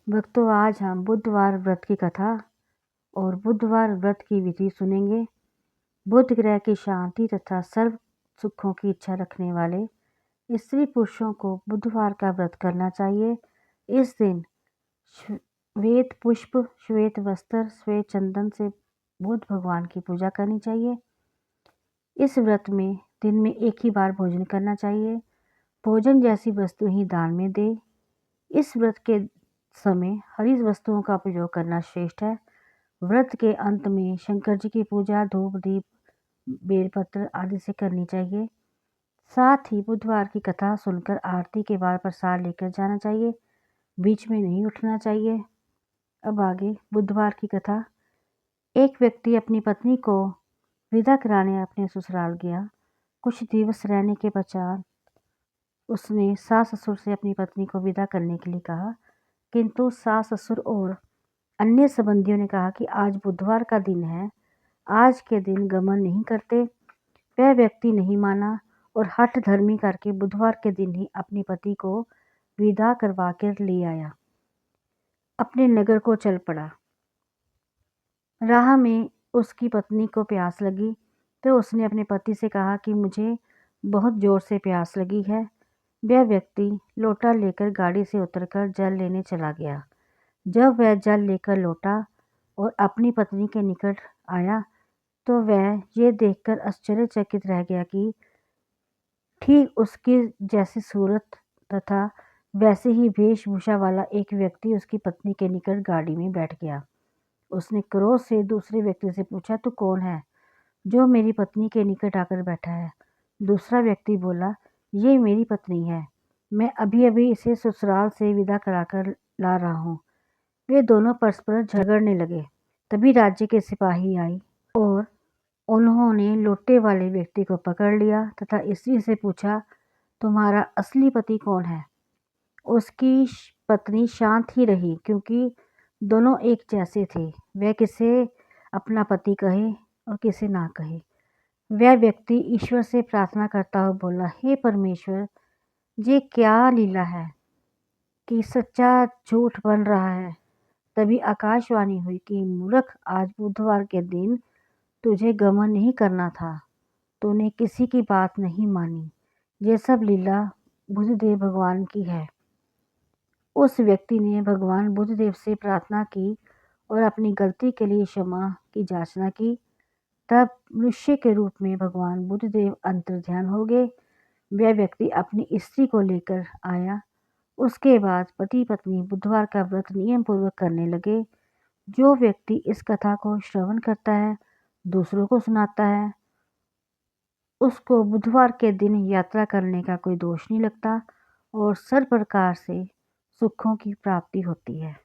भक्तों, आज हम बुधवार व्रत की कथा और बुधवार व्रत की विधि सुनेंगे। बुध ग्रह की शांति तथा सर्व सुखों की इच्छा रखने वाले स्त्री पुरुषों को बुधवार का व्रत करना चाहिए। इस दिन श्वेत पुष्प, श्वेत वस्त्र, श्वेत चंदन से बुध भगवान की पूजा करनी चाहिए। इस व्रत में दिन में एक ही बार भोजन करना चाहिए। भोजन जैसी वस्तु ही दान में दे। इस व्रत के समय हरी वस्तुओं का प्रयोग करना श्रेष्ठ है। व्रत के अंत में शंकर जी की पूजा धूप दीप बेलपत्र आदि से करनी चाहिए। साथ ही बुधवार की कथा सुनकर आरती के बाद प्रसाद लेकर जाना चाहिए। बीच में नहीं उठना चाहिए। अब आगे बुधवार की कथा। एक व्यक्ति अपनी पत्नी को विदा कराने अपने ससुराल गया। कुछ दिवस रहने के पश्चात उसने सास ससुर से अपनी पत्नी को विदा करने के लिए कहा, किंतु सास ससुर और अन्य संबंधियों ने कहा कि आज बुधवार का दिन है, आज के दिन गमन नहीं करते। वह व्यक्ति नहीं माना और हठ धर्मी करके बुधवार के दिन ही अपने पति को विदा करवा कर ले आया। अपने नगर को चल पड़ा। राह में उसकी पत्नी को प्यास लगी तो उसने अपने पति से कहा कि मुझे बहुत जोर से प्यास लगी है। वह व्यक्ति लोटा लेकर गाड़ी से उतरकर जल लेने चला गया। जब वह जल लेकर लौटा और अपनी पत्नी के निकट आया तो वह ये देखकर आश्चर्यचकित रह गया कि ठीक उसकी जैसी सूरत तथा वैसे ही वेशभूषा वाला एक व्यक्ति उसकी पत्नी के निकट गाड़ी में बैठ गया। उसने क्रोध से दूसरे व्यक्ति से पूछा, तू कौन है जो मेरी पत्नी के निकट आकर बैठा है? दूसरा व्यक्ति बोला, ये मेरी पत्नी है, मैं अभी अभी इसे ससुराल से विदा कराकर ला रहा हूँ। वे दोनों परस्पर झगड़ने लगे। तभी राज्य के सिपाही आए और उन्होंने लोटे वाले व्यक्ति को पकड़ लिया तथा स्त्री से पूछा, तुम्हारा असली पति कौन है? उसकी पत्नी शांत ही रही क्योंकि दोनों एक जैसे थे। वह किसे अपना पति कहे और किसे ना कहे। वह व्यक्ति ईश्वर से प्रार्थना करता हुआ बोला, हे परमेश्वर, ये क्या लीला है कि सच्चा झूठ बन रहा है। तभी आकाशवाणी हुई कि मूर्ख, आज बुधवार के दिन तुझे गमन नहीं करना था, तूने किसी की बात नहीं मानी। ये सब लीला बुधदेव भगवान की है। उस व्यक्ति ने भगवान बुधदेव से प्रार्थना की और अपनी गलती के लिए क्षमा की याचना की। तब मनुष्य के रूप में भगवान बुधदेव अंतर्ध्यान हो गए। वह व्यक्ति अपनी स्त्री को लेकर आया। उसके बाद पति पत्नी बुधवार का व्रत नियम पूर्वक करने लगे। जो व्यक्ति इस कथा को श्रवण करता है, दूसरों को सुनाता है, उसको बुधवार के दिन यात्रा करने का कोई दोष नहीं लगता और सर्व प्रकार से सुखों की प्राप्ति होती है।